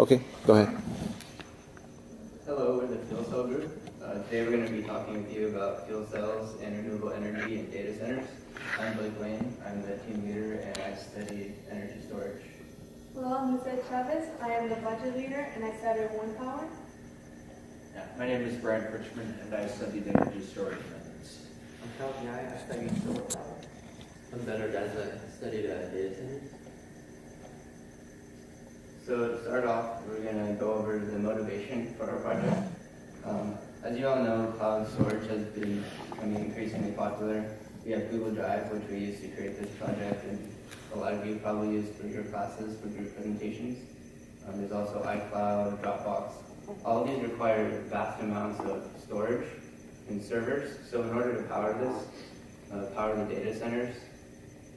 Okay, go ahead. Hello, we're the Fuel Cell Group. Today we're going to be talking with you about fuel cells and renewable energy in data centers. I'm Blake Lane. I'm the team leader and I study energy storage. Hello, I'm Lisa Chavez. I am the budget leader and I study wind power. Yeah, my name is Brian Pritchman and I studied energy storage methods. I'm Kyle Nyai. I studied solar power. I'm Benner Daza. I studied data centers. So to start off, we're going to go over the motivation for our project. As you all know, cloud storage has been becoming increasingly popular. We have Google Drive, which we use to create this project, and a lot of you probably use for your classes, for your presentations. There's also iCloud, Dropbox. All of these require vast amounts of storage and servers. So in order to power this, power the data centers,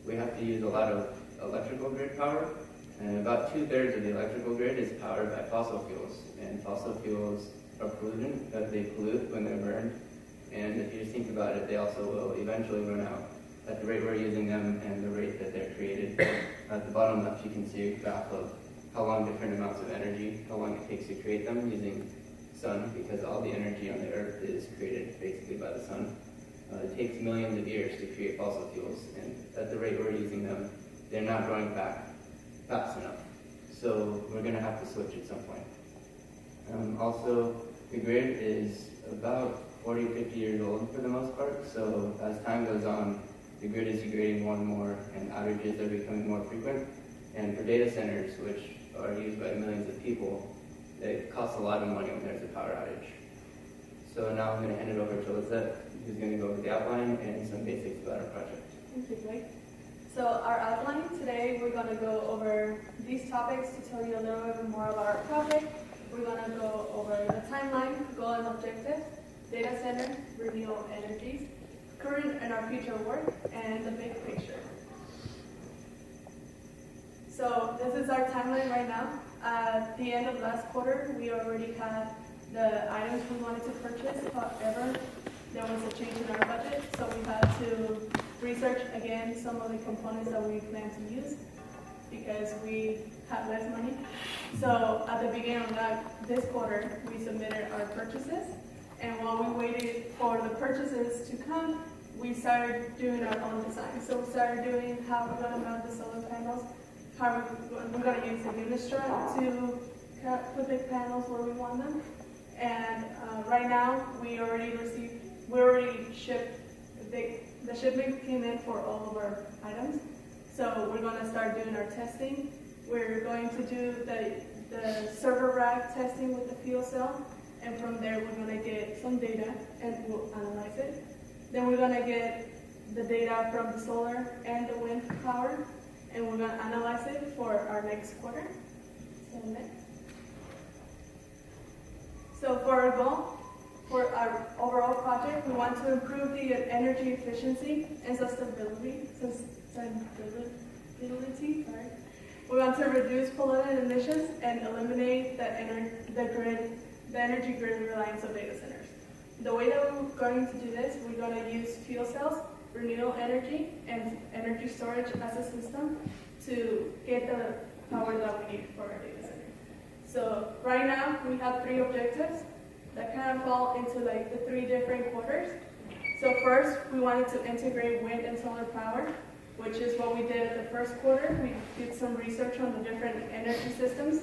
we have to use a lot of electrical grid power. And about 2/3 of the electrical grid is powered by fossil fuels. And fossil fuels are pollutant, they pollute when they're burned. And if you just think about it, they also will eventually run out at the rate we're using them and the rate that they're created. At the bottom left, you can see a graph of how long different amounts of energy, how long it takes to create them using sun, because all the energy on the earth is created basically by the sun. It takes millions of years to create fossil fuels, and at the rate we're using them, they're not growing back fast enough. So we're going to have to switch at some point. Also, the grid is about 40, 50 years old for the most part, so as time goes on, the grid is degrading more and more, and outages are becoming more frequent. And for data centers, which are used by millions of people, it costs a lot of money when there's a power outage. So now I'm going to hand it over to Lizette, who's going to go over the outline and some basics about our project. Thank you, Blake. So our outline today, we're going to go over these topics to tell you a little bit more about our project. We're going to go over the timeline, goal and objectives, data center, renewable energies, current and our future work, and the big picture. So this is our timeline right now. At the end of last quarter, we already had the items we wanted to purchase. However, there was a change in our budget, so we had to research again some of the components that we plan to use because we have less money. So at the beginning of this quarter, we submitted our purchases, and while we waited for the purchases to come, we started doing our own design. So we started doing how we're going to mount the solar panels, how we're going to use the Unistrut to put the panels where we want them. And right now, we already shipped, the shipment came in for all of our items. So we're going to start doing our testing. We're going to do the server rack testing with the fuel cell. And from there, we're going to get some data and we'll analyze it. Then we're going to get the data from the solar and the wind power. And we're going to analyze it for our next quarter. So for our goal, for our overall project, we want to improve the energy efficiency and sustainability. We want to reduce pollutant emissions and eliminate the energy grid reliance of data centers. The way that we're going to do this, we're going to use fuel cells, renewable energy, and energy storage as a system to get the power that we need for our data center. So right now, we have 3 objectives that kind of fall into like the 3 different quarters. So first, we wanted to integrate wind and solar power, which is what we did at the first quarter. We did some research on the different energy systems,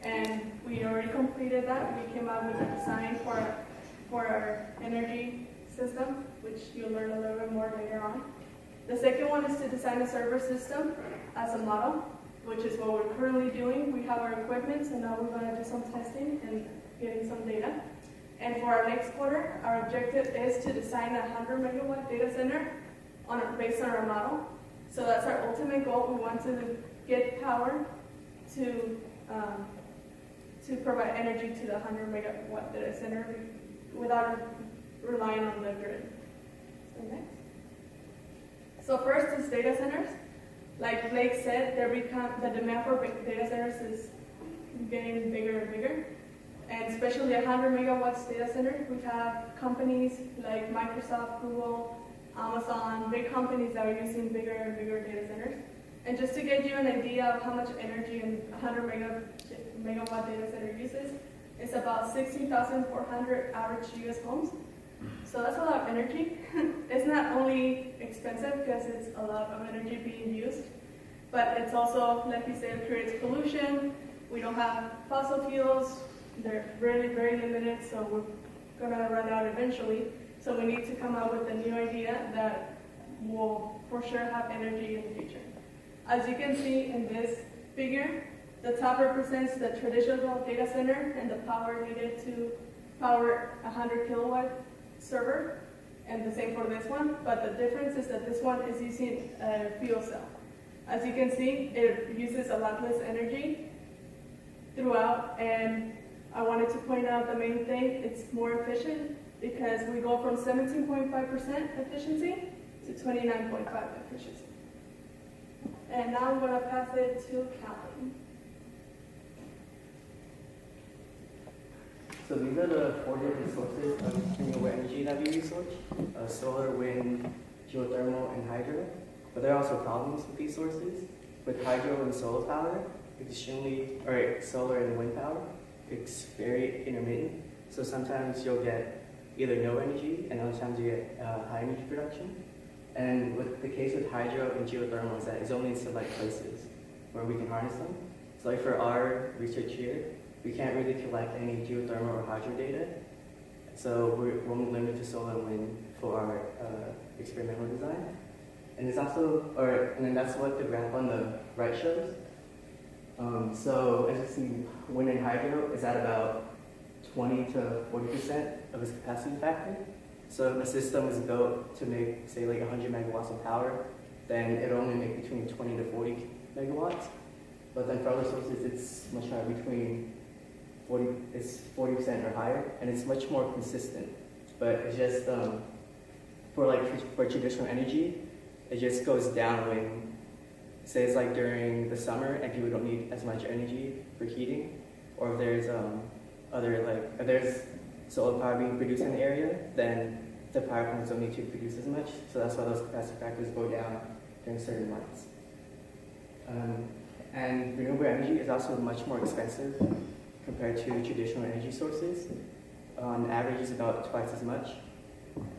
and we already completed that. We came out with a design for our energy system, which you'll learn a little bit more later on. The second one is to design a server system as a model, which is what we're currently doing. We have our equipment, so now we're going to do some testing and getting some data. And for our next quarter, our objective is to design a 100 megawatt data center based on our model. So that's our ultimate goal. We want to get power to provide energy to the 100 megawatt data center without relying on the grid. So next. So first is data centers. Like Blake said, the demand for data centers is getting bigger and bigger. And especially 100 megawatts data center, we have companies like Microsoft, Google, Amazon, big companies that are using bigger and bigger data centers. And just to give you an idea of how much energy a 100 megawatt data center uses. It's about 16,400 average US homes. So that's a lot of energy. It's not only expensive because it's a lot of energy being used, but it's also, like you said, creates pollution. We don't have fossil fuels. They're really very limited, so we're gonna run out eventually. So we need to come up with a new idea that will for sure have energy in the future. As you can see in this figure, the top represents the traditional data center and the power needed to power a 100 kilowatt server, and the same for this one, but the difference is that this one is using a fuel cell. As you can see, it uses a lot less energy throughout, and I wanted to point out the main thing, it's more efficient because we go from 17.5% efficiency to 29.5% efficiency. And now I'm gonna pass it to Calvin. So these are the 4 different sources of renewable energy that we research: solar, wind, geothermal, and hydro. But there are also problems with these sources. With hydro and solar power, solar and wind power, it's very intermittent. So sometimes you'll get either no energy, and other times you get high energy production. And with the case with hydro and geothermal is that it's only in select places where we can harness them. So like for our research here, we can't really collect any geothermal or hydro data. So we're only limited to solar and wind for our experimental design. And it's also, and then that's what the graph on the right shows. So as you see, wind and hydro is at about 20 to 40% of its capacity factor. So if a system is built to make, say, like 100 megawatts of power, then it'll only make between 20 to 40 megawatts. But then for other sources, it's much higher, between 40% or higher, and it's much more consistent. But it's just, for traditional energy, it just goes down when, say it's like during the summer and people don't need as much energy for heating, or if there's if there's solar power being produced in the area, then the power plants don't need to produce as much. So that's why those capacity factors go down during certain months. And renewable energy is also much more expensive compared to traditional energy sources. On average, it's about twice as much.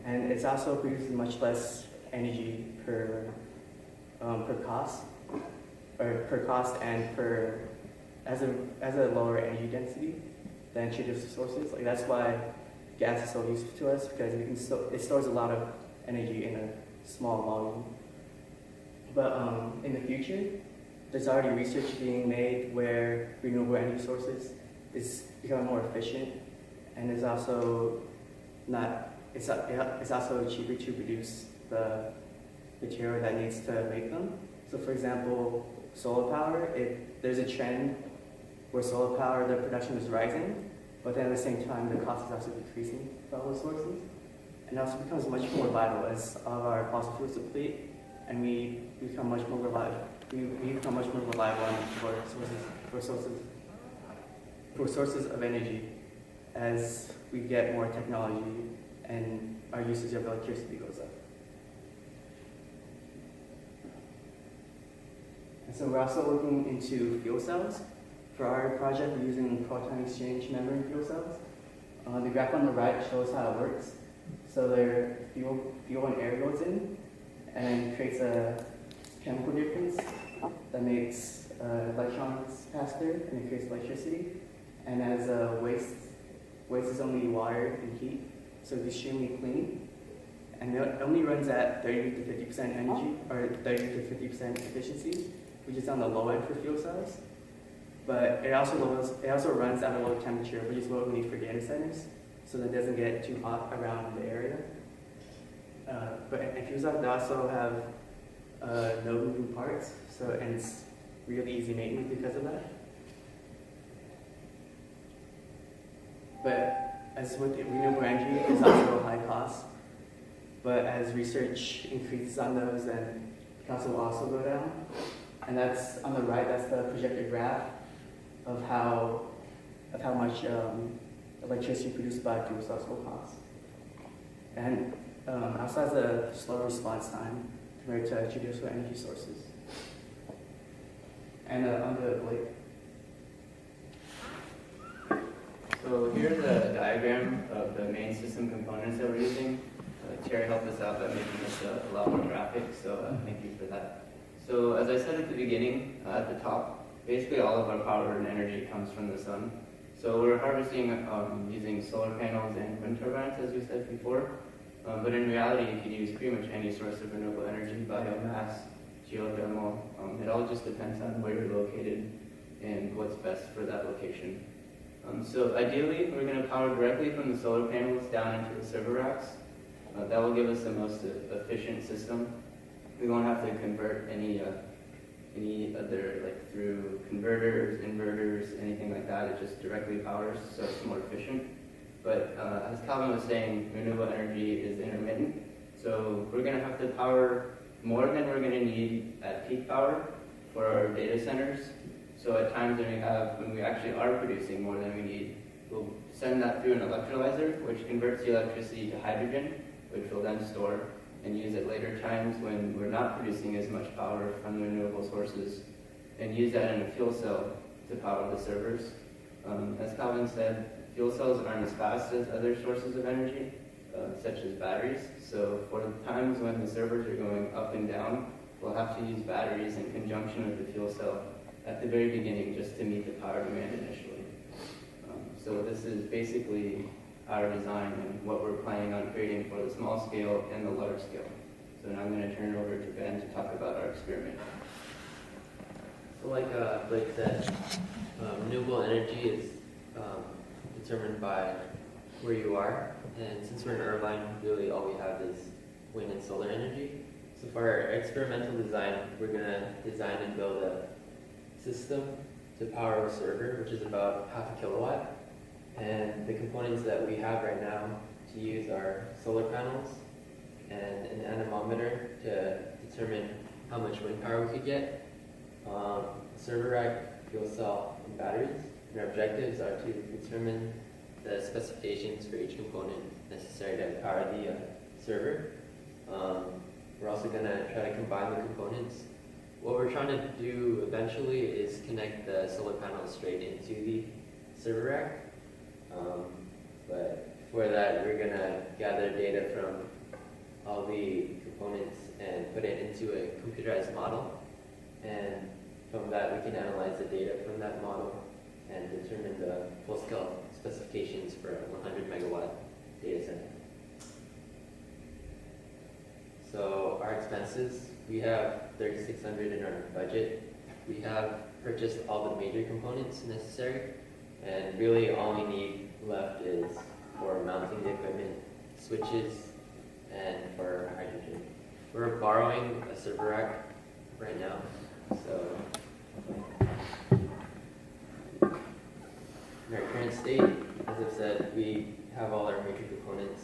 And it's also produces much less energy per cost and as a lower energy density than traditional sources. Like that's why gas is so useful to us, because it stores a lot of energy in a small volume. But in the future, there's already research being made where renewable energy sources is becoming more efficient, and it's also cheaper to produce the material that needs to make them. So for example, solar power, there's a trend where solar power, the production is rising, but then at the same time, the cost is also decreasing for all those sources. And it also becomes much more vital as all of our fossil fuels deplete, and we become much more reliable. We become much more reliable for sources of energy as we get more technology and our usage of electricity goes up. And so we're also looking into fuel cells. For our project, we're using proton exchange membrane fuel cells. The graph on the right shows how it works. So there fuel and air goes in and creates a chemical difference that makes electrons pass through, and it creates electricity. And as waste is only water and heat, so it's extremely clean. And it only runs at 30 to 50% energy, or 30 to 50% efficiency, which is on the low end for fuel cells. But it also runs at a low temperature, which is what we need for data centers, so that it doesn't get too hot around the area. And fuel cells, they also have no moving parts, and it's really easy maintenance because of that. But as with renewable energy, it's also a high cost. But as research increases on those, then the cost will also go down. And that's on the right. That's the projected graph of how much electricity produced by fuel cells will cost. And also has a slow response time compared to traditional energy sources. And on the main system components that we're using. Terry helped us out by making this a lot more graphic, so thank you for that. So as I said at the beginning, at the top, basically all of our power and energy comes from the sun. So we're harvesting using solar panels and wind turbines, as we said before. But in reality, you could use pretty much any source of renewable energy, biomass, geothermal. It all just depends on where you're located and what's best for that location. So ideally, we're going to power directly from the solar panels down into the server racks. That will give us the most efficient system. We won't have to convert any other, like through converters, inverters, anything like that. It just directly powers, so it's more efficient. But as Calvin was saying, renewable energy is intermittent. So we're going to have to power more than we're going to need at peak power for our data centers. So at times when we actually are producing more than we need, we'll send that through an electrolyzer, which converts the electricity to hydrogen, which we'll then store and use at later times when we're not producing as much power from the renewable sources, and use that in a fuel cell to power the servers. As Calvin said, fuel cells aren't as fast as other sources of energy, such as batteries. So for the times when the servers are going up and down, we'll have to use batteries in conjunction with the fuel cell at the very beginning just to meet the power demand initially. So this is basically our design and what we're planning on creating for the small scale and the large scale. So now I'm going to turn it over to Ben to talk about our experiment. So like Blake said, renewable energy is determined by where you are. And since we're in Irvine, really all we have is wind and solar energy. So for our experimental design, we're going to design and build a system to power a server, which is about 0.5 kilowatt. And the components that we have right now to use are solar panels and an anemometer to determine how much wind power we could get, a server rack, fuel cell, and batteries. And our objectives are to determine the specifications for each component necessary to power the server. We're also going to try to combine the components. What we're trying to do eventually is connect the solar panels straight into the server rack. But for that, we're going to gather data from all the components and put it into a computerized model. And from that, we can analyze the data from that model and determine the full-scale specifications for a 100 megawatt data center. So our expenses, we have $3,600 in our budget. We have purchased all the major components necessary, and really all we need left is for mounting the equipment, switches, and for hydrogen. We're borrowing a server rack right now, so in our current state, as I've said, we have all our major components.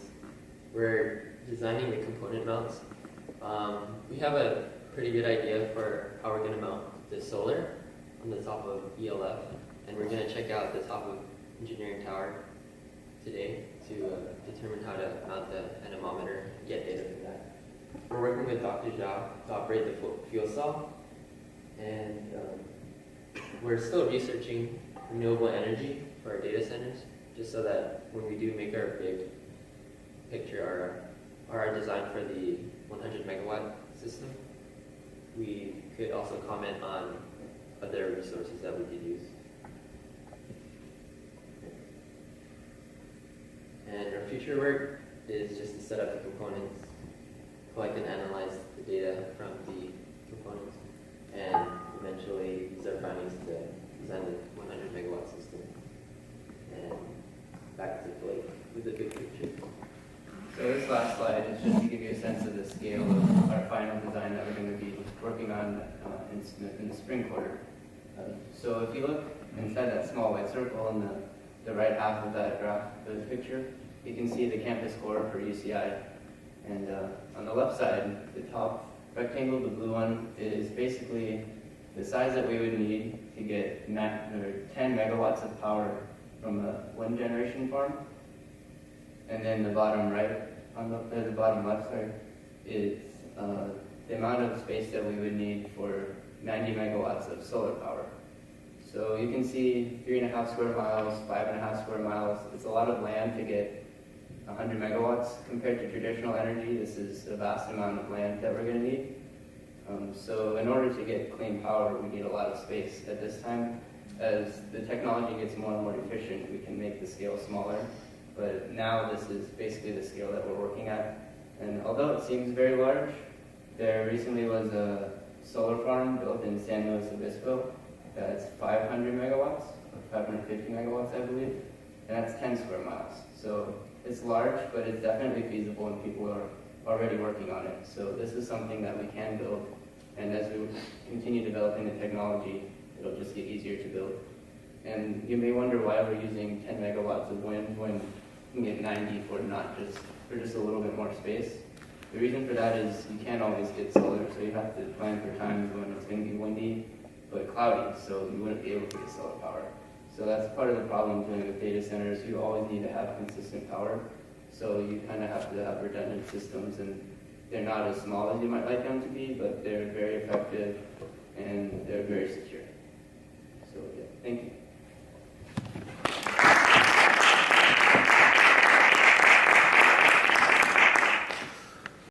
We're designing the component mounts. We have a pretty good idea for how we're going to mount the solar on the top of ELF, and we're going to check out the top of engineering tower today to determine how to mount the anemometer and get data from that. We're working with Dr. Zhao to operate the fuel cell, and we're still researching renewable energy for our data centers, just so that when we do make our big picture, our design for the 100 megawatt system, we could also comment on other resources that we could use. And our future work is just to set up the components, collect and analyze the data from the components, and eventually use our findings to design the 100 megawatt system. And back to Blake with the big picture. So this last slide is just to give you a sense of the scale of our final design that we're going to be working on in the spring quarter. So if you look inside that small white circle in the right half of that graph, the picture, you can see the campus core for UCI. And on the left side, the top rectangle, the blue one, is basically the size that we would need to get 10 megawatts of power from a wind generation farm. And then the bottom right, the bottom left, sorry, is the amount of space that we would need for 90 megawatts of solar power. So you can see 3.5 square miles, 5.5 square miles. It's a lot of land to get 100 megawatts. Compared to traditional energy, this is a vast amount of land that we're going to need. So in order to get clean power, we need a lot of space at this time. As the technology gets more and more efficient, we can make the scale smaller. But now this is basically the scale that we're working at. And although it seems very large, there recently was a solar farm built in San Luis Obispo that's 500 megawatts, or 550 megawatts, I believe, and that's 10 square miles. So it's large, but it's definitely feasible, and people are already working on it. So this is something that we can build, and as we continue developing the technology, it'll just get easier to build. And you may wonder why we're using 10 megawatts of wind when we can get 90 for just a little bit more space. The reason for that is you can't always get solar, so you have to plan for times when it's going to be windy but cloudy, so you wouldn't be able to get solar power. So that's part of the problem dealing with data centers. You always need to have consistent power, so you kind of have to have redundant systems, and they're not as small as you might like them to be, but they're very effective and they're very secure. So yeah, thank you.